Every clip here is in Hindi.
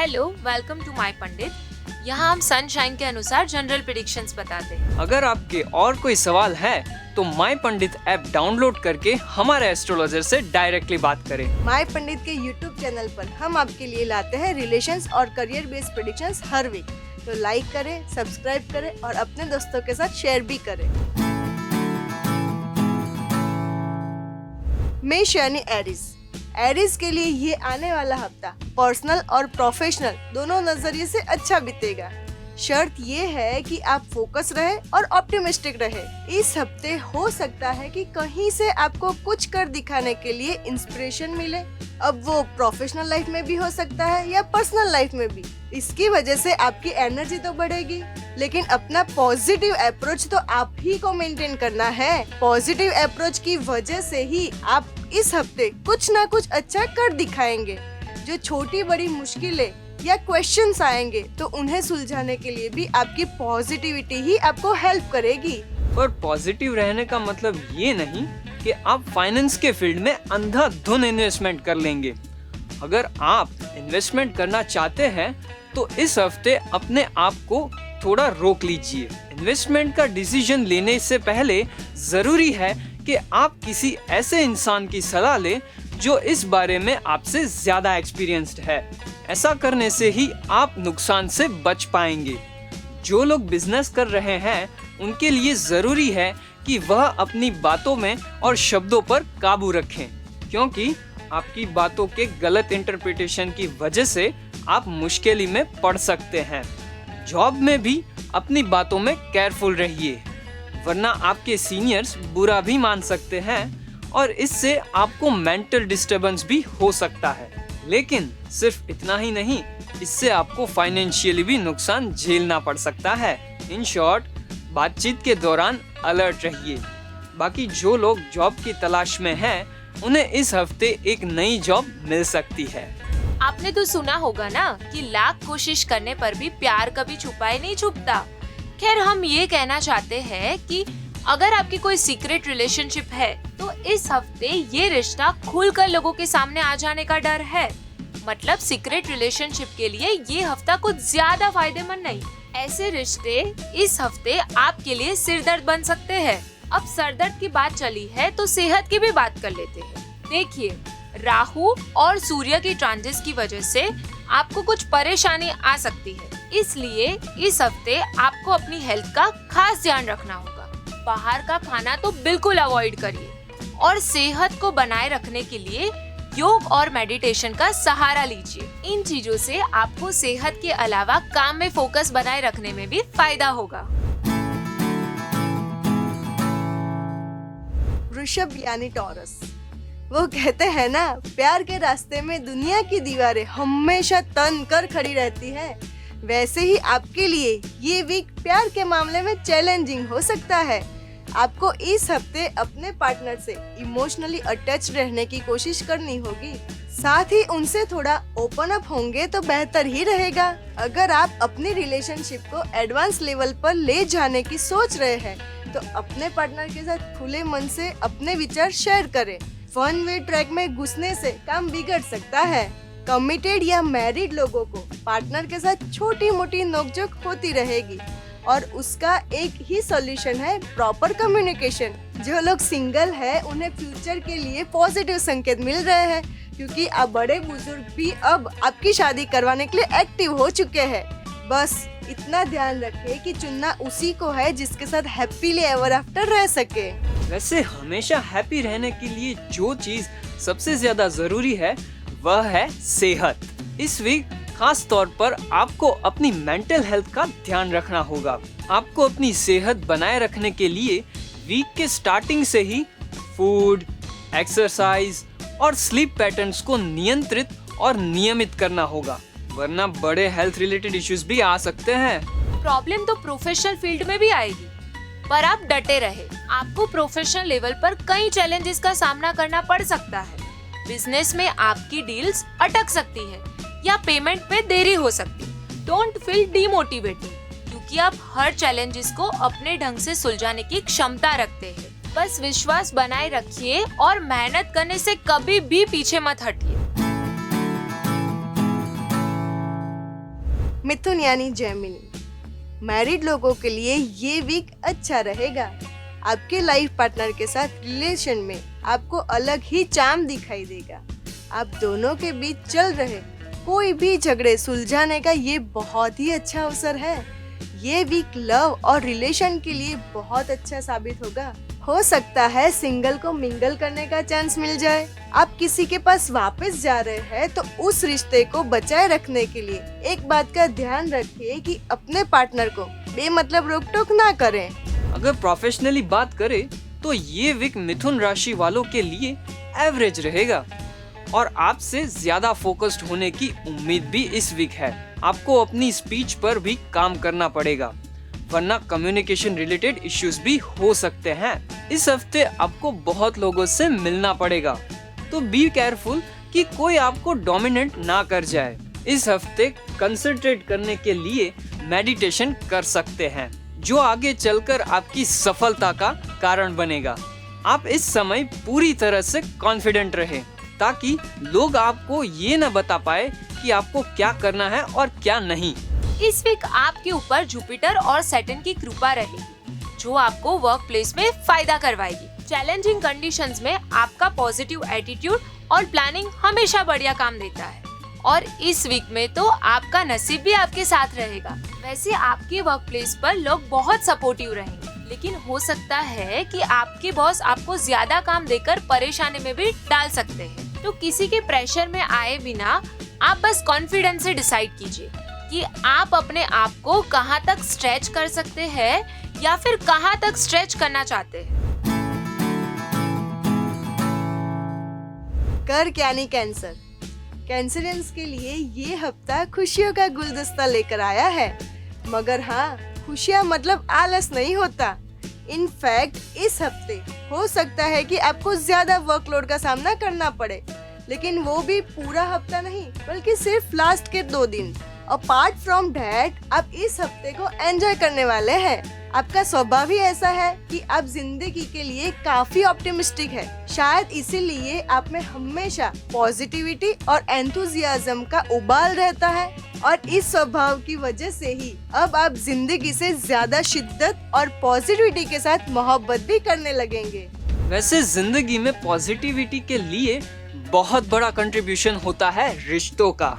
हेलो, वेलकम टू माय पंडित। यहाँ हम सनशाइन के अनुसार जनरल प्रेडिक्शंस बताते हैं। अगर आपके और कोई सवाल है तो माय पंडित ऐप डाउनलोड करके हमारे एस्ट्रोलॉजर से डायरेक्टली बात करें। माय पंडित के यूट्यूब चैनल पर हम आपके लिए लाते हैं रिलेशंस और करियर बेस्ड प्रेडिक्शंस हर वीक। तो लाइक करें, सब्सक्राइब करें और अपने दोस्तों के साथ शेयर भी करें। मेष यानी एरीज के लिए ये आने वाला हफ्ता पर्सनल और प्रोफेशनल दोनों नजरिए से अच्छा बीतेगा। शर्त ये है कि आप फोकस रहे और ऑप्टिमिस्टिक रहे। इस हफ्ते हो सकता है कि कहीं से आपको कुछ कर दिखाने के लिए इंस्पिरेशन मिले। अब वो प्रोफेशनल लाइफ में भी हो सकता है या पर्सनल लाइफ में भी। इसकी वजह से आपकी एनर्जी तो बढ़ेगी, लेकिन अपना पॉजिटिव अप्रोच तो आप ही को मेंटेन करना है। पॉजिटिव अप्रोच की वजह से ही आप इस हफ्ते कुछ ना कुछ अच्छा कर दिखाएंगे। जो छोटी बड़ी मुश्किलें या क्वेश्चंस आएंगे तो उन्हें सुलझाने के लिए भी आपकी पॉजिटिविटी ही आपको हेल्प करेगी। पर पॉजिटिव रहने का मतलब ये नहीं कि आप फाइनेंस के फील्ड में अंधाधुन इन्वेस्टमेंट कर लेंगे। अगर आप इन्वेस्टमेंट करना चाहते हैं तो इस हफ्ते अपने आप को थोड़ा रोक लीजिए। इन्वेस्टमेंट का डिसीजन लेने से पहले जरूरी है कि आप किसी ऐसे इंसान की सलाह लें जो इस बारे में आपसे ज्यादा एक्सपीरियंस्ड है। ऐसा करने से ही आप नुकसान से बच पाएंगे। जो लोग बिजनेस कर रहे हैं उनके लिए जरूरी है कि वह अपनी बातों में और शब्दों पर काबू रखें, क्योंकि आपकी बातों के गलत इंटरप्रिटेशन की वजह से आप मुश्किल में पड़ सकते हैं। जॉब में भी अपनी बातों में केयरफुल रहिए, वरना आपके सीनियर्स बुरा भी मान सकते हैं और इससे आपको मेंटल डिस्टर्बेंस भी हो सकता है। लेकिन सिर्फ इतना ही नहीं, इससे आपको फाइनेंशियली भी नुकसान झेलना पड़ सकता है। इन शॉर्ट, बातचीत के दौरान अलर्ट रहिए। बाकी जो लोग जॉब की तलाश में हैं, उन्हें इस हफ्ते एक नई जॉब मिल सकती है। आपने तो सुना होगा ना कि लाख कोशिश करने पर भी प्यार कभी छुपाए नहीं छुपता। खैर, हम ये कहना चाहते हैं कि अगर आपकी कोई सीक्रेट रिलेशनशिप है तो इस हफ्ते ये रिश्ता खुलकर लोगों के सामने आ जाने का डर है। मतलब सीक्रेट रिलेशनशिप के लिए ये हफ्ता कुछ ज्यादा फायदेमंद नहीं। ऐसे रिश्ते इस हफ्ते आपके लिए सिरदर्द बन सकते हैं। अब सरदर्द की बात चली है तो सेहत की भी बात कर लेते हैं। देखिए, राहु और सूर्य की ट्रांजिट की वजह से आपको कुछ परेशानी आ सकती है, इसलिए इस हफ्ते आपको अपनी हेल्थ का खास ध्यान रखना होगा। बाहर का खाना तो बिल्कुल अवॉइड करिए और सेहत को बनाए रखने के लिए योग और मेडिटेशन का सहारा लीजिए। इन चीजों से आपको सेहत के अलावा काम में फोकस बनाए रखने में भी फायदा होगा। वृषभ यानी टॉरस। वो कहते हैं ना, प्यार के रास्ते में दुनिया की दीवारें हमेशा तन कर खड़ी रहती है। वैसे ही आपके लिए ये वीक प्यार के मामले में चैलेंजिंग हो सकता है। आपको इस हफ्ते अपने पार्टनर से इमोशनली अटैच रहने की कोशिश करनी होगी। साथ ही उनसे थोड़ा ओपन अप होंगे तो बेहतर ही रहेगा। अगर आप अपनी रिलेशनशिप को एडवांस लेवल पर ले जाने की सोच रहे हैं तो अपने पार्टनर के साथ खुले मन से अपने विचार शेयर करें। वन वे ट्रैक में घुसने से काम बिगड़ सकता है। कमिटेड या मैरिड लोगों को पार्टनर के साथ छोटी मोटी नोकझोंक होती रहेगी और उसका एक ही सॉल्यूशन है प्रॉपर कम्युनिकेशन। जो लोग सिंगल है उन्हें फ्यूचर के लिए पॉजिटिव संकेत मिल रहे हैं, क्योंकि अब बड़े बुजुर्ग भी अब आपकी शादी करवाने के लिए एक्टिव हो चुके हैं। बस इतना ध्यान रखें कि चुनना उसी को है जिसके साथ हैप्पीली एवर आफ्टर रह सके। वैसे हमेशा हैप्पी रहने के लिए जो चीज सबसे ज्यादा जरूरी है वह है सेहत। इस वीक खास तौर पर आपको अपनी मेंटल हेल्थ का ध्यान रखना होगा। आपको अपनी सेहत बनाए रखने के लिए वीक के स्टार्टिंग से ही फूड, एक्सरसाइज और स्लीप पैटर्न्स को नियंत्रित और नियमित करना होगा, वरना बड़े हेल्थ रिलेटेड इश्यूज भी आ सकते हैं। प्रॉब्लम तो प्रोफेशनल फील्ड में भी आएगी, पर आप डटे रहे। आपको प्रोफेशनल लेवल पर कई चैलेंजेस का सामना करना पड़ सकता है। बिजनेस में आपकी डील्स अटक सकती है या पेमेंट में देरी हो सकती है। डोंट फील डीमोटिवेटेड, क्योंकि आप हर चैलेंजेस को अपने ढंग से सुलझाने की क्षमता रखते हैं। बस विश्वास बनाए रखिए और मेहनत करने से कभी भी पीछे मत हटिए। मिथुन यानी जेमिनी। मैरिड लोगों के लिए ये वीक अच्छा रहेगा। आपके लाइफ पार्टनर के साथ रिलेशन में आपको अलग ही चार्म दिखाई देगा। आप दोनों के बीच चल रहे कोई भी झगड़े सुलझाने का ये बहुत ही अच्छा अवसर है। ये वीक लव और रिलेशन के लिए बहुत अच्छा साबित होगा। हो सकता है सिंगल को मिंगल करने का चांस मिल जाए। आप किसी के पास वापस जा रहे हैं तो उस रिश्ते को बचाए रखने के लिए एक बात का ध्यान रखिए कि अपने पार्टनर को बेमतलब रोक टोक ना करें। अगर प्रोफेशनली बात करें तो ये वीक मिथुन राशि वालों के लिए एवरेज रहेगा और आपसे ज्यादा फोकस्ड होने की उम्मीद भी इस वीक है। आपको अपनी स्पीच पर भी काम करना पड़ेगा, वरना कम्युनिकेशन रिलेटेड इश्यूज भी हो सकते हैं। इस हफ्ते आपको बहुत लोगों से मिलना पड़ेगा, तो बी केयरफुल कि कोई आपको डोमिनेट ना कर जाए। इस हफ्ते कंसंट्रेट करने के लिए मेडिटेशन कर सकते हैं, जो आगे चलकर आपकी सफलता का कारण बनेगा। आप इस समय पूरी तरह से कॉन्फिडेंट रहें, ताकि लोग आपको ये न बता पाए कि आपको क्या करना है और क्या नहीं। इस वीक आपके ऊपर जुपिटर और सैटर्न की कृपा रहेगी, जो आपको वर्क प्लेस में फायदा करवाएगी। चैलेंजिंग कंडीशंस में आपका पॉजिटिव एटीट्यूड और प्लानिंग हमेशा बढ़िया काम देता है, और इस वीक में तो आपका नसीब भी आपके साथ रहेगा। वैसे आपके वर्क प्लेस पर लोग बहुत सपोर्टिव रहेंगे, लेकिन हो सकता है कि आपके बॉस आपको ज्यादा काम देकर परेशानी में भी डाल सकते हैं। तो किसी के प्रेशर में आए बिना आप बस कॉन्फिडेंस से डिसाइड कीजिए कि आप अपने आप को कहां तक स्ट्रेच कर सकते हैं या फिर कहां तक स्ट्रेच करना चाहते हैं। कर्क यानी कैंसर। कैंसरियंस के लिए ये हफ्ता खुशियों का गुलदस्ता लेकर आया है, मगर हाँ, खुशियाँ मतलब आलस नहीं होता। इनफैक्ट इस हफ्ते हो सकता है कि आपको ज्यादा वर्कलोड का सामना करना पड़े, लेकिन वो भी पूरा हफ्ता नहीं, बल्कि सिर्फ लास्ट के 2 दिन। अपार्ट फ्रॉम दैट, आप इस हफ्ते को एंजॉय करने वाले हैं। आपका स्वभाव ही ऐसा है कि आप जिंदगी के लिए काफी ऑप्टिमिस्टिक है। शायद इसीलिए आप में हमेशा पॉजिटिविटी और एंथुजियाज्म का उबाल रहता है, और इस स्वभाव की वजह से ही अब आप जिंदगी से ज्यादा शिद्दत और पॉजिटिविटी के साथ मोहब्बत भी करने लगेंगे। वैसे जिंदगी में पॉजिटिविटी के लिए बहुत बड़ा कंट्रीब्यूशन होता है रिश्तों का।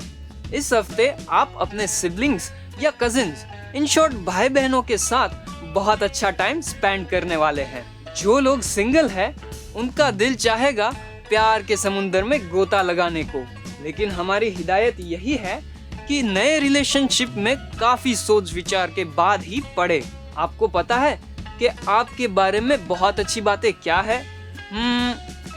इस हफ्ते आप अपने सिबलिंग्स या कजिन्स, इन शॉर्ट भाई बहनों के साथ बहुत अच्छा टाइम स्पेंड करने वाले हैं। जो लोग सिंगल हैं, उनका दिल चाहेगा प्यार के समुंदर में गोता लगाने को, लेकिन हमारी हिदायत यही है कि नए रिलेशनशिप में काफी सोच विचार के बाद ही पड़े। आपको पता है कि आपके बारे में बहुत अच्छी बातें क्या है?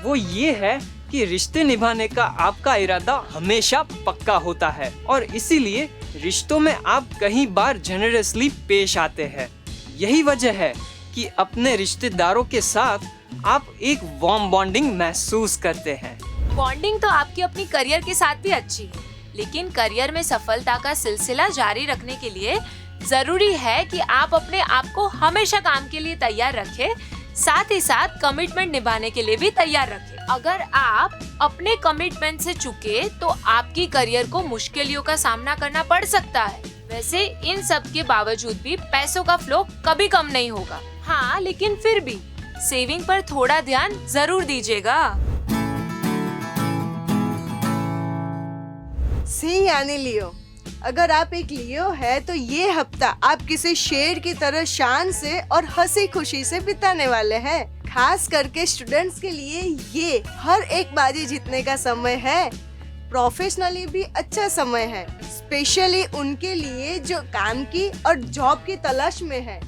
वो ये है कि रिश्ते निभाने का आपका इरादा हमेशा पक्का होता है, और इसीलिए रिश्तों में आप कई बार जेनरसली पेश आते हैं। यही वजह है कि अपने रिश्तेदारों के साथ आप एक वार्म बॉन्डिंग महसूस करते हैं। बॉन्डिंग तो आपकी अपनी करियर के साथ भी अच्छी है, लेकिन करियर में सफलता का सिलसिला जारी रखने के लिए जरूरी है कि आप अपने आप को हमेशा काम के लिए तैयार रखें, साथ ही साथ कमिटमेंट निभाने के लिए भी तैयार रखें। अगर आप अपने कमिटमेंट से चूके तो आपकी करियर को मुश्किलों का सामना करना पड़ सकता है। वैसे इन सब के बावजूद भी पैसों का फ्लो कभी कम नहीं होगा। हाँ, लेकिन फिर भी सेविंग पर थोड़ा ध्यान जरूर दीजिएगा। सिंह यानी लियो। अगर आप एक लियो है तो ये हफ्ता आप किसी शेर की तरह शान से और हंसी खुशी से बिताने वाले हैं। खास करके स्टूडेंट्स के लिए ये हर एक बाजी जीतने का समय है। प्रोफेशनली भी अच्छा समय है, स्पेशली उनके लिए जो काम की और जॉब की तलाश में है।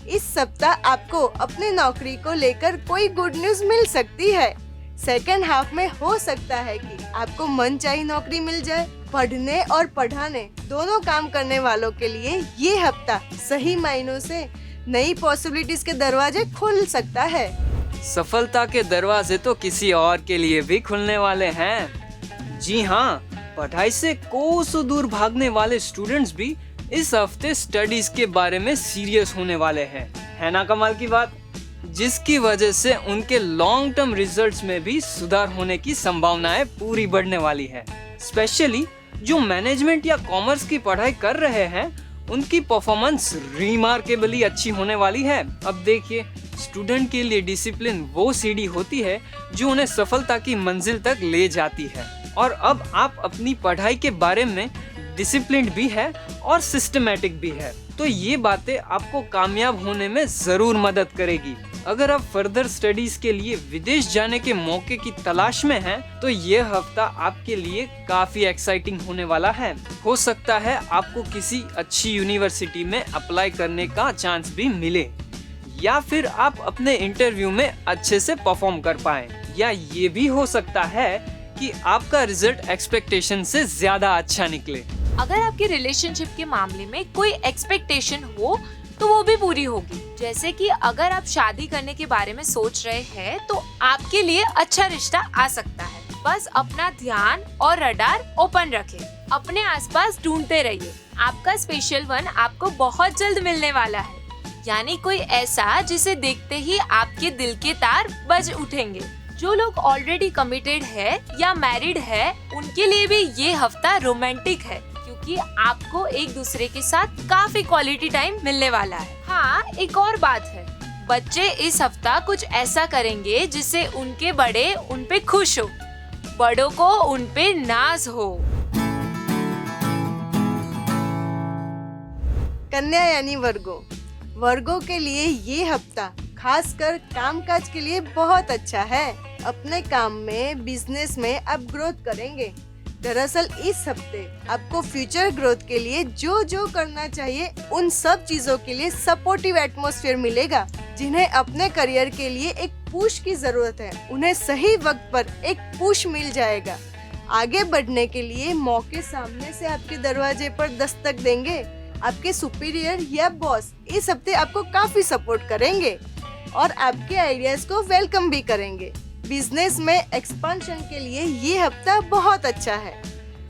इस सप्ताह आपको अपनी नौकरी को लेकर कोई गुड न्यूज मिल सकती है। सेकेंड हाफ में हो सकता है कि आपको मनचाही नौकरी मिल जाए। पढ़ने और पढ़ाने दोनों काम करने वालों के लिए ये हफ्ता सही मायनों से नई पॉसिबिलिटीज के दरवाजे खुल सकता है। सफलता के दरवाजे तो किसी और के लिए भी खुलने वाले हैं। जी हाँ, पढ़ाई से कोसों दूर भागने वाले स्टूडेंट्स भी इस हफ्ते स्टडीज के बारे में सीरियस होने वाले हैं। है ना कमाल की बात? जिसकी वजह से उनके लॉन्ग टर्म रिजल्ट्स में भी सुधार होने की संभावनाएं पूरी बढ़ने वाली है। स्पेशली जो मैनेजमेंट या कॉमर्स की पढ़ाई कर रहे हैं उनकी परफॉर्मेंस रिमार्केबली अच्छी होने वाली है। अब देखिए, स्टूडेंट के लिए डिसिप्लिन वो सीढ़ी होती है जो उन्हें सफलता की मंजिल तक ले जाती है। और अब आप अपनी पढ़ाई के बारे में डिसिप्लिन्ड भी है और सिस्टमैटिक भी है, तो ये बातें आपको कामयाब होने में जरूर मदद करेगी। अगर आप फर्दर स्टडीज के लिए विदेश जाने के मौके की तलाश में हैं, तो ये हफ्ता आपके लिए काफी एक्साइटिंग होने वाला है। हो सकता है आपको किसी अच्छी यूनिवर्सिटी में अप्लाई करने का चांस भी मिले, या फिर आप अपने इंटरव्यू में अच्छे से परफॉर्म कर पाएं, या ये भी हो सकता है कि आपका रिजल्ट एक्सपेक्टेशन से ज्यादा अच्छा निकले। अगर आपके रिलेशनशिप के मामले में कोई एक्सपेक्टेशन हो तो वो भी पूरी होगी। जैसे कि अगर आप शादी करने के बारे में सोच रहे हैं तो आपके लिए अच्छा रिश्ता आ सकता है। बस अपना ध्यान और रडार ओपन रखें, अपने आसपास ढूंढते रहिए। आपका स्पेशल वन आपको बहुत जल्द मिलने वाला है, यानी कोई ऐसा जिसे देखते ही आपके दिल के तार बज उठेंगे। जो लोग ऑलरेडी कमिटेड है या मैरिड है, उनके लिए भी ये हफ्ता रोमांटिक है, क्योंकि आपको एक दूसरे के साथ काफी क्वालिटी टाइम मिलने वाला है। हाँ, एक और बात है, बच्चे इस हफ्ता कुछ ऐसा करेंगे जिससे उनके बड़े उन पे खुश हो, बड़ों को उन पे नाज हो। कन्या यानी वर्गो, वर्गो के लिए ये हफ्ता खासकर कामकाज के लिए बहुत अच्छा है। अपने काम में, बिजनेस में आप ग्रोथ करेंगे। दरअसल इस हफ्ते आपको फ्यूचर ग्रोथ के लिए जो जो करना चाहिए उन सब चीजों के लिए सपोर्टिव एटमॉस्फेयर मिलेगा। जिन्हें अपने करियर के लिए एक पुश की जरूरत है, उन्हें सही वक्त पर एक पुश मिल जाएगा। आगे बढ़ने के लिए मौके सामने से आपके दरवाजे पर दस्तक देंगे। आपके सुपीरियर या बॉस इस हफ्ते आपको काफी सपोर्ट करेंगे और आपके आइडियाज को वेलकम भी करेंगे। बिजनेस में एक्सपेंशन के लिए ये हफ्ता बहुत अच्छा है।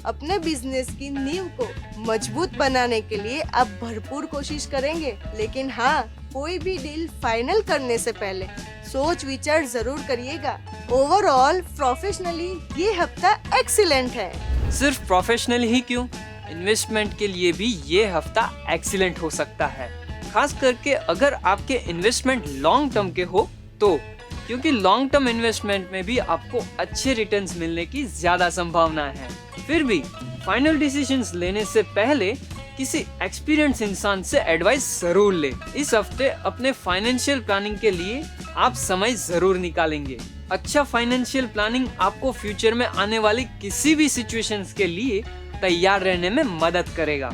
अपने बिजनेस की नींव को मजबूत बनाने के लिए आप भरपूर कोशिश करेंगे, लेकिन हाँ, कोई भी डील फाइनल करने से पहले सोच विचार जरूर करिएगा। ओवरऑल प्रोफेशनली ये हफ्ता एक्सीलेंट है। सिर्फ प्रोफेशनल ही क्यों, इन्वेस्टमेंट के लिए भी ये हफ्ता एक्सीलेंट हो सकता है। खास करके अगर आपके इन्वेस्टमेंट लॉन्ग टर्म के हो तो, क्योंकि लॉन्ग टर्म इन्वेस्टमेंट में भी आपको अच्छे रिटर्न्स मिलने की ज्यादा संभावना है। फिर भी फाइनल डिसीजंस लेने से पहले किसी एक्सपीरियंस इंसान से एडवाइस जरूर ले। इस हफ्ते अपने फाइनेंशियल प्लानिंग के लिए आप समय जरूर निकालेंगे। अच्छा फाइनेंशियल प्लानिंग आपको फ्यूचर में आने वाली किसी भी सिचुएशंस के लिए तैयार रहने में मदद करेगा,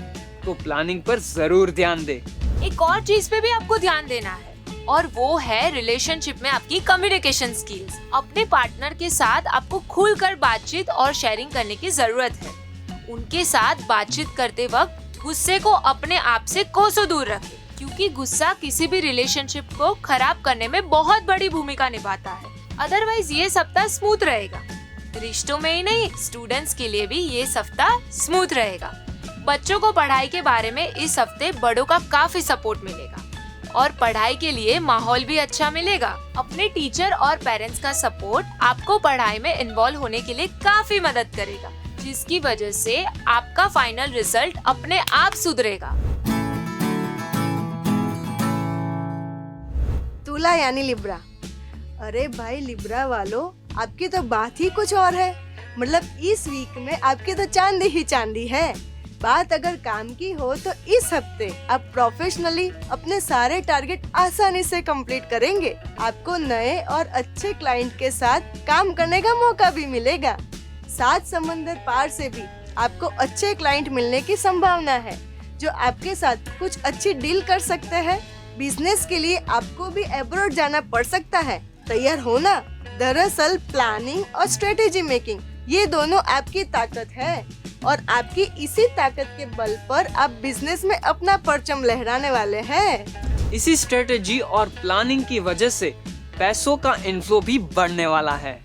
तो प्लानिंग पर जरूर ध्यान दे। एक और चीज पे भी आपको ध्यान देना है, और वो है रिलेशनशिप में आपकी कम्युनिकेशन स्किल्स। अपने पार्टनर के साथ आपको खुलकर बातचीत और शेयरिंग करने की जरूरत है। उनके साथ बातचीत करते वक्त गुस्से को अपने आप से कोसों दूर रखें, क्योंकि गुस्सा किसी भी रिलेशनशिप को खराब करने में बहुत बड़ी भूमिका निभाता है। अदरवाइज ये सप्ताह स्मूथ रहेगा। रिश्तों में ही नहीं, स्टूडेंट्स के लिए भी ये सप्ताह स्मूथ रहेगा। बच्चों को पढ़ाई के बारे में इस हफ्ते बड़ों का काफी सपोर्ट मिलेगा और पढ़ाई के लिए माहौल भी अच्छा मिलेगा। अपने टीचर और पेरेंट्स का सपोर्ट आपको पढ़ाई में इन्वॉल्व होने के लिए काफी मदद करेगा, जिसकी वजह से आपका फाइनल रिजल्ट अपने आप सुधरेगा। तुला यानी लिब्रा। अरे भाई लिब्रा वालों, आपकी तो बात ही कुछ और है। मतलब इस वीक में आपकी तो चांदी ही चांदी है। बात अगर काम की हो तो इस हफ्ते आप प्रोफेशनली अपने सारे टारगेट आसानी से कंप्लीट करेंगे। आपको नए और अच्छे क्लाइंट के साथ काम करने का मौका भी मिलेगा। 7 समंदर पार से भी आपको अच्छे क्लाइंट मिलने की संभावना है, जो आपके साथ कुछ अच्छी डील कर सकते हैं। बिजनेस के लिए आपको भी अब्रॉड जाना पड़ सकता है, तैयार होना। दरअसल प्लानिंग और स्ट्रेटेजी मेकिंग ये दोनों आपकी ताकत है, और आपकी इसी ताकत के बल पर आप बिजनेस में अपना परचम लहराने वाले हैं। इसी स्ट्रेटेजी और प्लानिंग की वजह से पैसों का इन्फ्लो भी बढ़ने वाला है।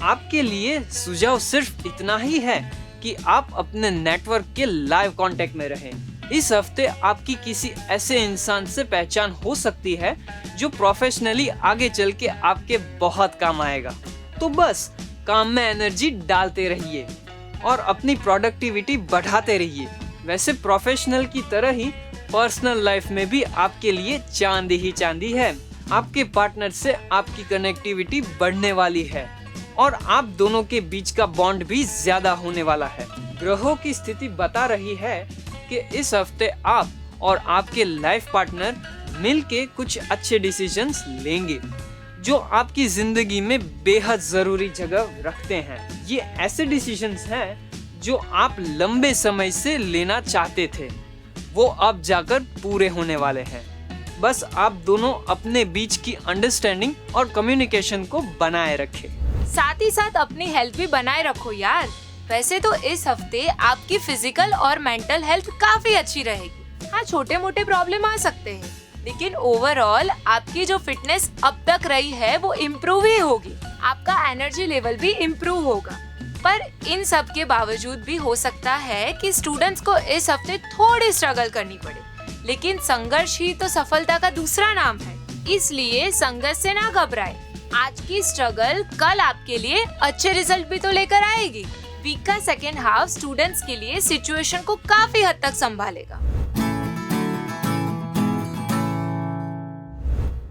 आपके लिए सुझाव सिर्फ इतना ही है कि आप अपने नेटवर्क के लाइव कांटेक्ट में रहें। इस हफ्ते आपकी किसी ऐसे इंसान से पहचान हो सकती है जो प्रोफेशनली आगे चल के आपके बहुत काम आएगा। तो बस काम में एनर्जी डालते रहिए। और अपनी प्रोडक्टिविटी बढ़ाते रहिए। वैसे प्रोफेशनल की तरह ही पर्सनल लाइफ में भी आपके लिए चांदी ही चांदी है। आपके पार्टनर से आपकी कनेक्टिविटी बढ़ने वाली है और आप दोनों के बीच का बॉन्ड भी ज्यादा होने वाला है। ग्रहों की स्थिति बता रही है कि इस हफ्ते आप और आपके लाइफ पार्टनर मिलके कुछ अच्छे डिसीजंस लेंगे जो आपकी जिंदगी में बेहद जरूरी जगह रखते हैं। ये ऐसे डिसीजंस हैं जो आप लंबे समय से लेना चाहते थे, वो अब जाकर पूरे होने वाले हैं। बस आप दोनों अपने बीच की अंडरस्टैंडिंग और कम्युनिकेशन को बनाए रखें। साथ ही साथ अपनी हेल्थ भी बनाए रखो यार। वैसे तो इस हफ्ते आपकी फिजिकल और मेंटल हेल्थ काफी अच्छी रहेगी। हाँ, छोटे मोटे प्रॉब्लम आ सकते हैं, लेकिन ओवरऑल आपकी जो फिटनेस अब तक रही है वो इम्प्रूव ही होगी। आपका एनर्जी लेवल भी इम्प्रूव होगा। पर इन सब के बावजूद भी हो सकता है कि स्टूडेंट्स को इस हफ्ते थोड़ी स्ट्रगल करनी पड़े, लेकिन संघर्ष ही तो सफलता का दूसरा नाम है। इसलिए संघर्ष से ना घबराए। आज की स्ट्रगल कल आपके लिए अच्छे रिजल्ट भी तो लेकर आएगी। वीक का सेकेंड हाफ स्टूडेंट्स के लिए सिचुएशन को काफी हद तक संभालेगा।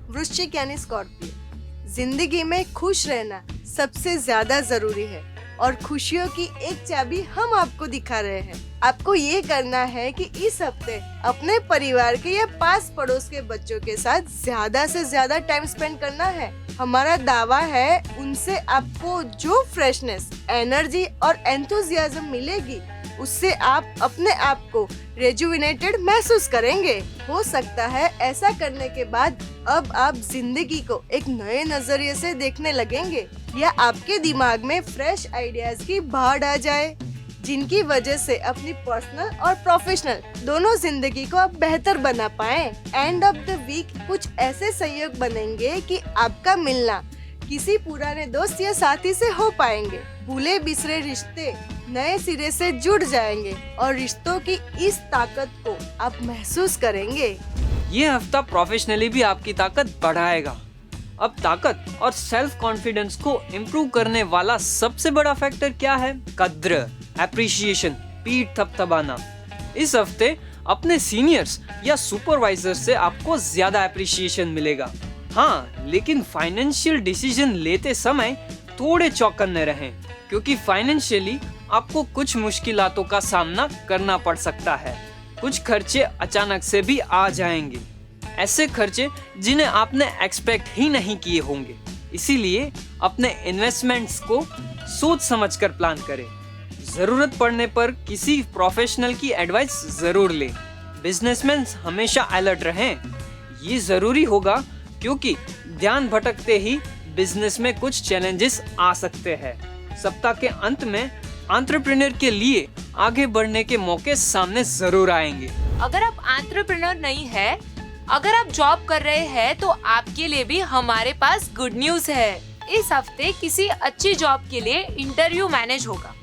वृश्चिक यानी स्कॉर्पियो, जिंदगी में खुश रहना सबसे ज्यादा जरूरी है और खुशियों की एक चाबी हम आपको दिखा रहे हैं। आपको ये करना है कि इस हफ्ते अपने परिवार के या पास पड़ोस के बच्चों के साथ ज्यादा से ज्यादा टाइम स्पेंड करना है। हमारा दावा है उनसे आपको जो फ्रेशनेस, एनर्जी और एंथुजियाज्म मिलेगी उससे आप अपने आप को रेजुविनेटेड महसूस करेंगे। हो सकता है ऐसा करने के बाद अब आप जिंदगी को एक नए नजरिए से देखने लगेंगे या आपके दिमाग में फ्रेश आइडियाज की बाढ़ आ जाए, जिनकी वजह से अपनी पर्सनल और प्रोफेशनल दोनों जिंदगी को आप बेहतर बना पाएं। एंड ऑफ द वीक कुछ ऐसे संयोग बनेंगे कि आपका मिलना किसी पुराने दोस्त या साथी से हो पाएंगे। भूले बिसरे रिश्ते नए सिरे से जुड़ जाएंगे और रिश्तों की इस ताकत को आप महसूस करेंगे। ये हफ्ता प्रोफेशनली भी आपकी ताकत बढ़ाएगा। अब ताकत और सेल्फ कॉन्फिडेंस को इम्प्रूव करने वाला सबसे बड़ा फैक्टर क्या है? कद्र, एप्रिशिएशन, पीठ थपथपाना। इस हफ्ते अपने सीनियर्स या सुपरवाइजर से आपको ज्यादा एप्रिशिएशन मिलेगा। हाँ, लेकिन फाइनेंशियल डिसीजन लेते समय थोड़े चौकन्ने रहें, क्योंकि फाइनेंशियली आपको कुछ मुश्किलातों का सामना करना पड़ सकता है। कुछ खर्चे अचानक से भी आ जाएंगे, ऐसे खर्चे जिन्हें आपने एक्सपेक्ट ही नहीं किए होंगे। इसीलिए अपने इन्वेस्टमेंट्स को सोच समझकर प्लान करें। जरूरत पड़ने पर किसी प्रोफेशनल की एडवाइस जरूर लें। बिजनेसमैन हमेशा अलर्ट रहें। ये जरूरी होगा क्योंकि ध्यान भटकते ही बिजनेस में कुछ चैलेंजेस आ सकते हैं। सप्ताह के अंत में एंटरप्रेन्योर के लिए आगे बढ़ने के मौके सामने जरूर आएंगे। अगर आप एंटरप्रेन्योर नहीं है, अगर आप जॉब कर रहे हैं, तो आपके लिए भी हमारे पास गुड न्यूज है। इस हफ्ते किसी अच्छी जॉब के लिए इंटरव्यू मैनेज होगा,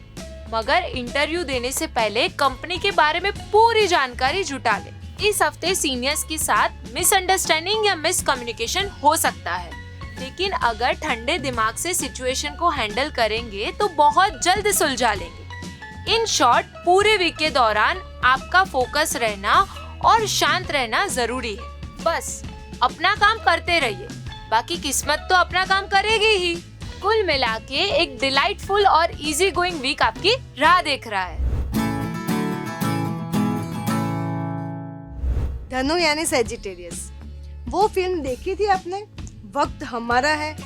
मगर इंटरव्यू देने से पहले कंपनी के बारे में पूरी जानकारी जुटा ले। इस हफ्ते सीनियर्स के साथ मिसअंडरस्टैंडिंग या मिसकम्युनिकेशन हो सकता है, लेकिन अगर ठंडे दिमाग से सिचुएशन को हैंडल करेंगे तो बहुत जल्द सुलझा लेंगे। इन शॉर्ट, पूरे वीक के दौरान आपका फोकस रहना और शांत रहना जरूरी है। बस अपना काम करते रहिए, बाकी किस्मत तो अपना काम करेगी ही। कुल मिला के एक डिलाइटफुल और इजी गोइंग वीक आपकी राह देख रहा है। धनु यानी सेजिटेरियस, वो फिल्म देखी थी आपने? वक्त हमारा है,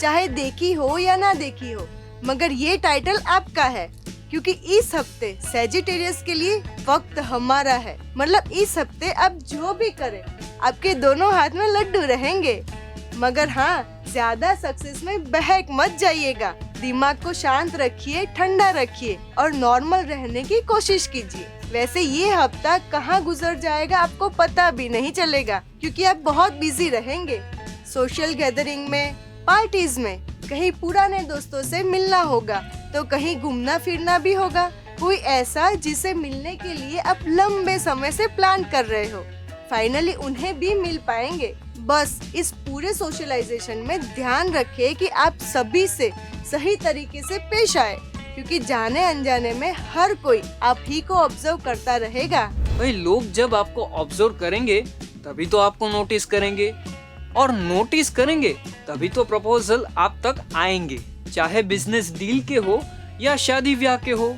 चाहे देखी हो या ना देखी हो, मगर ये टाइटल आपका है, क्योंकि इस हफ्ते सेजिटेरियस के लिए वक्त हमारा है। मतलब इस हफ्ते आप जो भी करें, आपके दोनों हाथ में लड्डू रहेंगे। मगर हाँ, ज्यादा सक्सेस में बहक मत जाइएगा। दिमाग को शांत रखिए, ठंडा रखिए और नॉर्मल रहने की कोशिश कीजिए। वैसे ये हफ्ता कहाँ गुजर जाएगा आपको पता भी नहीं चलेगा, क्योंकि आप बहुत बिजी रहेंगे। सोशल गैदरिंग में, पार्टीज में, कहीं पुराने दोस्तों से मिलना होगा, तो कहीं घूमना फिरना भी होगा। कोई ऐसा जिसे मिलने के लिए आप लंबे समय से प्लान कर रहे हो, फाइनली उन्हें भी मिल पाएंगे। बस इस पूरे सोशलाइजेशन में ध्यान रखें कि आप सभी से सही तरीके से पेश आए, क्योंकि जाने अनजाने में हर कोई आप ही को ऑब्जर्व करता रहेगा। भाई लोग जब आपको ऑब्जर्व करेंगे तभी तो आपको नोटिस करेंगे, और नोटिस करेंगे तभी तो प्रपोजल आप तक आएंगे, चाहे बिजनेस डील के हो या शादी ब्याह के हो।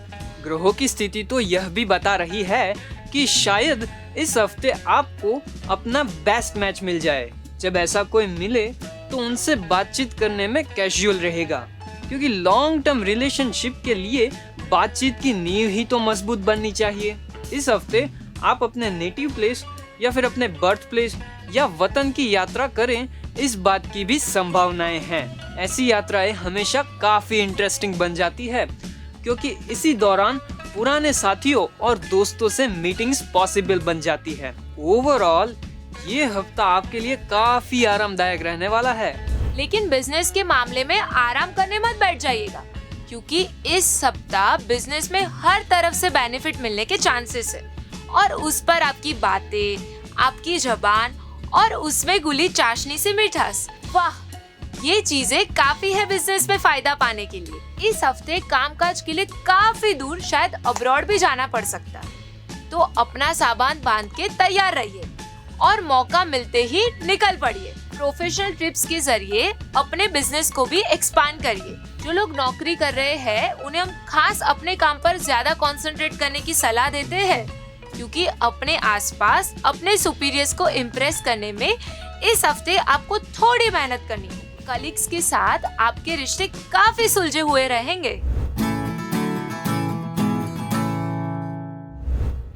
ग्रहों की स्थिति तो यह भी बता रही है कि शायद इस हफ्ते आपको अपना बेस्ट मैच मिल जाए। जब ऐसा कोई मिले तो उनसे बातचीत करने में कैजुअल रहेगा, क्योंकि लॉन्ग टर्म रिलेशनशिप के लिए बातचीत की नींव ही तो मजबूत बननी चाहिए। इस हफ्ते आप अपने नेटिव प्लेस या फिर अपने बर्थ प्लेस या वतन की यात्रा करें, इस बात की भी संभावनाएं हैं। ऐसी यात्राएं हमेशा काफी इंटरेस्टिंग बन जाती है, क्योंकि इसी दौरान पुराने साथियों और दोस्तों से मीटिंग्स पॉसिबल बन जाती है। ओवरऑल ये हफ्ता आपके लिए काफी आरामदायक रहने वाला है। लेकिन बिजनेस के मामले में आराम करने मत बैठ जाइएगा, क्योंकि इस सप्ताह बिजनेस में हर तरफ से बेनिफिट मिलने के चांसेस है, और उस पर आपकी बातें, आपकी जबान और उसमें गुली चाशनी से मिठास, वाह, ये चीजें काफी है बिजनेस में फायदा पाने के लिए। इस हफ्ते कामकाज के लिए काफी दूर, शायद अब्रॉड भी जाना पड़ सकता है, तो अपना सामान बांध के तैयार रहिए और मौका मिलते ही निकल पड़िए। प्रोफेशनल ट्रिप्स के जरिए अपने बिजनेस को भी एक्सपांड करिए। जो लोग नौकरी कर रहे हैं उन्हें हम खास अपने काम पर ज्यादा कंसंट्रेट करने की सलाह देते हैं, क्योंकि अपने आसपास अपने सुपीरियर्स को इम्प्रेस करने में इस हफ्ते आपको थोड़ी मेहनत करनी है। कलीग्स के साथ आपके रिश्ते काफी सुलझे हुए रहेंगे।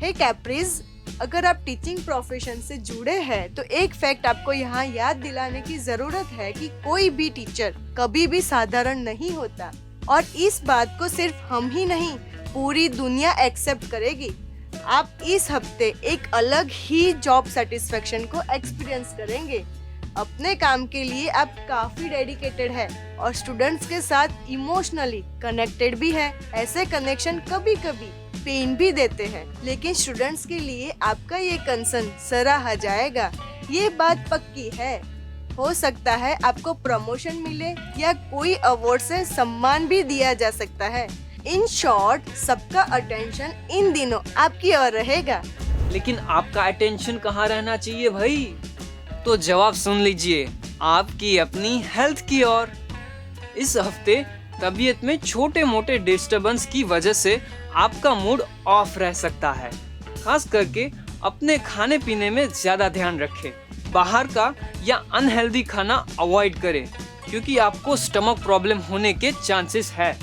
हे कैप्रीज, अगर आप टीचिंग प्रोफेशन से जुड़े हैं तो एक फैक्ट आपको यहाँ याद दिलाने की जरूरत है कि कोई भी टीचर कभी भी साधारण नहीं होता, और इस बात को सिर्फ हम ही नहीं पूरी दुनिया एक्सेप्ट करेगी। आप इस हफ्ते एक अलग ही जॉब सेटिस्फेक्शन को एक्सपीरियंस करेंगे। अपने काम के लिए आप काफी डेडिकेटेड है और स्टूडेंट्स के साथ इमोशनली कनेक्टेड भी है। ऐसे कनेक्शन कभी कभी पेन भी देते हैं, लेकिन स्टूडेंट्स के लिए आपका ये कंसर्न सराहा जाएगा, ये बात पक्की है। हो सकता है आपको प्रमोशन मिले या कोई अवार्ड से सम्मान भी दिया जा सकता है। इन शॉर्ट, सबका अटेंशन इन दिनों आपकी ओर रहेगा। लेकिन आपका अटेंशन कहाँ रहना चाहिए भाई? तो जवाब सुन लीजिए, आपकी अपनी हेल्थ की ओर। इस हफ्ते तबीयत में छोटे मोटे डिस्टरबेंस की वजह से आपका मूड ऑफ रह सकता है। खास करके अपने खाने पीने में ज्यादा ध्यान रखें। बाहर का या अनहेल्दी खाना अवॉइड करें, क्योंकि आपको स्टमक प्रॉब्लम होने के चांसेस है।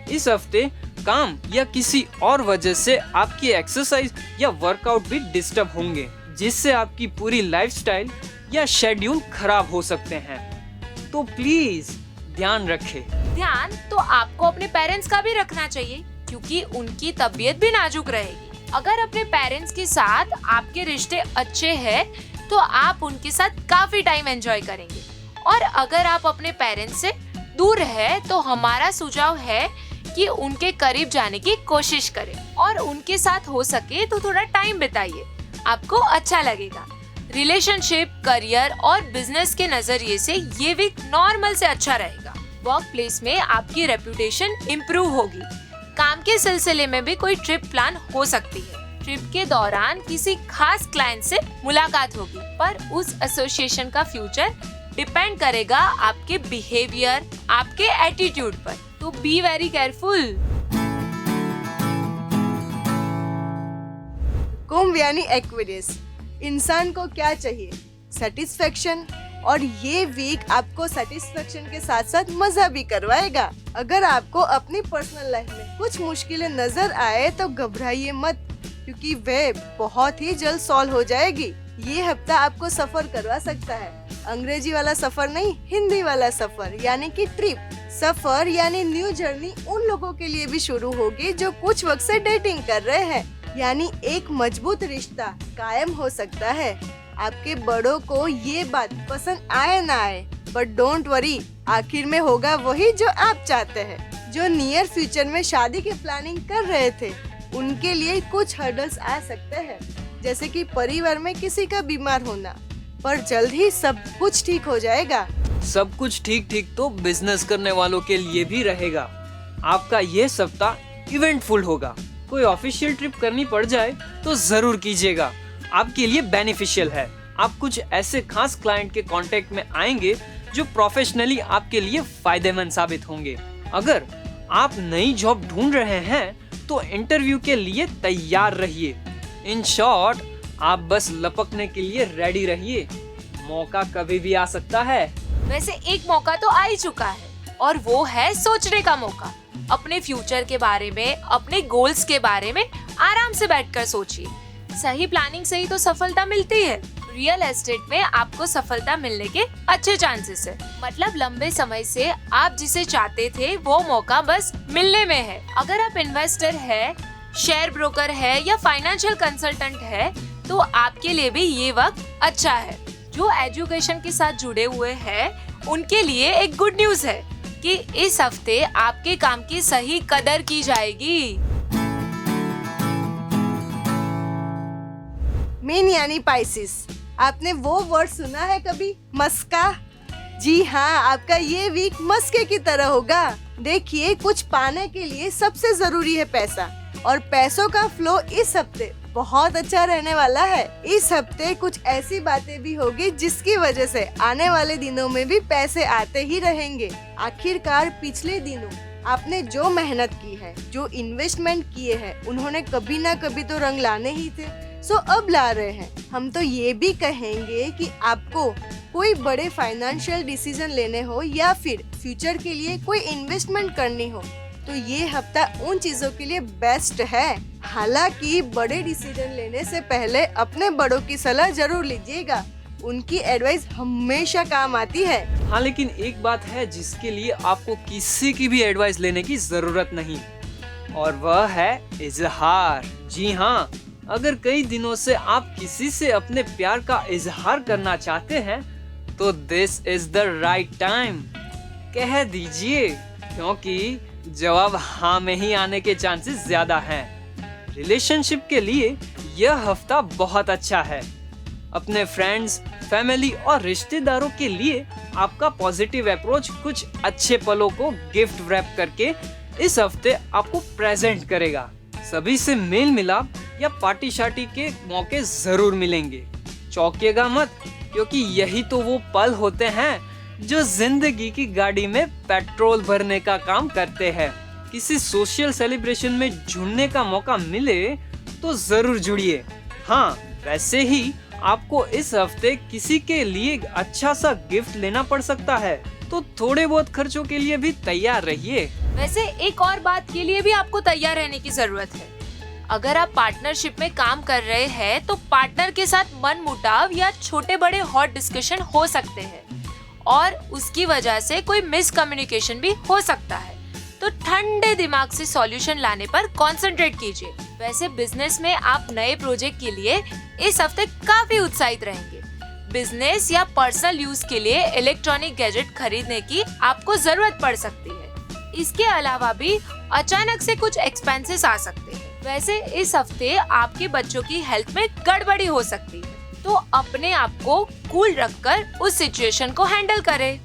इस हफ्ते काम या किसी और वजह से आपकी एक्सरसाइज या वर्कआउट भी डिस्टर्ब होंगे, जिससे आपकी पूरी लाइफस्टाइल या शेड्यूल खराब हो सकते हैं। तो प्लीज ध्यान रखें। ध्यान तो आपको अपने पेरेंट्स का भी रखना चाहिए, क्योंकि उनकी तबीयत भी नाजुक रहेगी। अगर अपने पेरेंट्स के साथ आपके रिश्ते अच्छे हैं तो आप उनके साथ काफी टाइम एंजॉय करेंगे, और अगर आप अपने पेरेंट्स से दूर है तो हमारा सुझाव है कि उनके करीब जाने की कोशिश करें और उनके साथ हो सके तो थोड़ा टाइम बिताइए, आपको अच्छा लगेगा। रिलेशनशिप, करियर और बिजनेस के नजरिए से ये वीक नॉर्मल से अच्छा रहेगा। वर्क प्लेस में आपकी रेपुटेशन इम्प्रूव होगी। काम के सिलसिले में भी कोई ट्रिप प्लान हो सकती है। ट्रिप के दौरान किसी खास क्लाइंट से मुलाकात होगी, पर उस एसोसिएशन का फ्यूचर डिपेंड करेगा आपके बिहेवियर, आपके एटीट्यूड पर, तो बी वेरी केयरफुल। कुंभ यानी एक्वेरियस, इंसान को क्या चाहिए? सेटिस्फेक्शन, और ये वीक आपको सेटिस्फेक्शन के साथ साथ मजा भी करवाएगा। अगर आपको अपनी पर्सनल लाइफ में कुछ मुश्किलें नजर आए तो घबराइए मत, क्योंकि वे बहुत ही जल्द सॉल्व हो जाएगी। ये हफ्ता आपको सफर करवा सकता है। अंग्रेजी वाला सफर नहीं, हिंदी वाला सफर यानी कि ट्रिप। सफर यानी न्यू जर्नी उन लोगों के लिए भी शुरू होगी जो कुछ वक्त से डेटिंग कर रहे हैं, यानी एक मजबूत रिश्ता कायम हो सकता है। आपके बड़ों को ये बात पसंद आए ना आए, बट डोंट वरी, आखिर में होगा वही जो आप चाहते हैं। जो नियर फ्यूचर में शादी की प्लानिंग कर रहे थे, उनके लिए कुछ हर्डल्स आ सकते हैं, जैसे कि परिवार में किसी का बीमार होना, पर जल्द ही सब कुछ ठीक हो जाएगा। सब कुछ ठीक ठीक तो बिजनेस करने वालों के लिए भी रहेगा। आपका ये सप्ताह इवेंटफुल होगा। कोई ऑफिशियल ट्रिप करनी पड़ जाए तो जरूर कीजिएगा, आपके लिए बेनिफिशियल है। आप कुछ ऐसे खास क्लाइंट के कांटेक्ट में आएंगे जो प्रोफेशनली आपके लिए फायदेमंद साबित होंगे। अगर आप नई जॉब ढूंढ रहे हैं तो इंटरव्यू के लिए तैयार रहिए। इन शॉर्ट, आप बस लपकने के लिए रेडी रहिए, मौका कभी भी आ सकता है। वैसे एक मौका तो आ ही चुका है और वो है सोचने का मौका। अपने फ्यूचर के बारे में, अपने गोल्स के बारे में आराम से बैठकर सोचिए। सही प्लानिंग से ही तो सफलता मिलती है। रियल एस्टेट में आपको सफलता मिलने के अच्छे चांसेस है। मतलब लंबे समय से आप जिसे चाहते थे वो मौका बस मिलने में है। अगर आप इन्वेस्टर है, शेयर ब्रोकर है या फाइनेंशियल कंसल्टेंट है तो आपके लिए भी ये वक्त अच्छा है। जो एजुकेशन के साथ जुड़े हुए हैं उनके लिए एक गुड न्यूज है कि इस हफ्ते आपके काम की सही कदर की जाएगी। मीन यानी पाइसिस, आपने वो वर्ड सुना है कभी, मस्का? जी हाँ, आपका ये वीक मस्के की तरह होगा। देखिए, कुछ पाने के लिए सबसे जरूरी है पैसा, और पैसों का फ्लो इस हफ्ते बहुत अच्छा रहने वाला है। इस हफ्ते कुछ ऐसी बातें भी होगी जिसकी वजह से आने वाले दिनों में भी पैसे आते ही रहेंगे। आखिरकार पिछले दिनों आपने जो मेहनत की है, जो इन्वेस्टमेंट किए हैं, उन्होंने कभी ना कभी तो रंग लाने ही थे। सो अब ला रहे हैं। हम तो ये भी कहेंगे कि आपको कोई बड़े फाइनेंशियल डिसीजन लेने हो या फिर फ्यूचर के लिए कोई इन्वेस्टमेंट करनी हो तो ये हफ्ता उन चीजों के लिए बेस्ट है। हालांकि बड़े डिसीजन लेने से पहले अपने बड़ों की सलाह जरूर लीजिएगा, उनकी एडवाइस हमेशा काम आती है। हाँ, लेकिन एक बात है जिसके लिए आपको किसी की भी एडवाइस लेने की जरूरत नहीं, और वह है इजहार। जी हाँ, अगर कई दिनों से आप किसी से अपने प्यार का इजहार करना चाहते हैं तो this is the right time. कह दीजिए, क्योंकि जवाब हाँ में ही आने के चांसेस ज्यादा हैं। रिलेशनशिप के लिए यह हफ्ता बहुत अच्छा है। अपने फ्रेंड्स, फैमिली और रिश्तेदारों के लिए आपका पॉजिटिव अप्रोच कुछ अच्छे पलों को गिफ्ट रैप करके इस हफ्ते आपको प्रेजेंट करेगा। सभी से मेल मिलाप या पार्टी शार्टी के मौके जरूर मिलेंगे। चौंकिएगा मत, क्योंकि यही तो वो पल होते हैं जो जिंदगी की गाड़ी में पेट्रोल भरने का काम करते हैं। किसी सोशल सेलिब्रेशन में जुड़ने का मौका मिले तो जरूर जुड़िए। हाँ, वैसे ही आपको इस हफ्ते किसी के लिए अच्छा सा गिफ्ट लेना पड़ सकता है, तो थोड़े बहुत खर्चों के लिए भी तैयार रहिए। वैसे एक और बात के लिए भी आपको तैयार रहने की जरूरत है। अगर आप पार्टनरशिप में काम कर रहे हैं तो पार्टनर के साथ मनमुटाव या छोटे बड़े हॉट डिस्कशन हो सकते हैं और उसकी वजह से कोई मिसकम्युनिकेशन भी हो सकता है। तो ठंडे दिमाग से सॉल्यूशन लाने पर कंसंट्रेट कीजिए। वैसे बिजनेस में आप नए प्रोजेक्ट के लिए इस हफ्ते काफी उत्साहित रहेंगे। बिजनेस या पर्सनल यूज के लिए इलेक्ट्रॉनिक गैजेट खरीदने की आपको जरूरत पड़ सकती है। इसके अलावा भी अचानक से कुछ एक्सपेंसेस आ सकते हैं। वैसे इस हफ्ते आपके बच्चों की हेल्थ में गड़बड़ी हो सकती है, तो अपने आप को कूल रखकर उस सिचुएशन को हैंडल करें।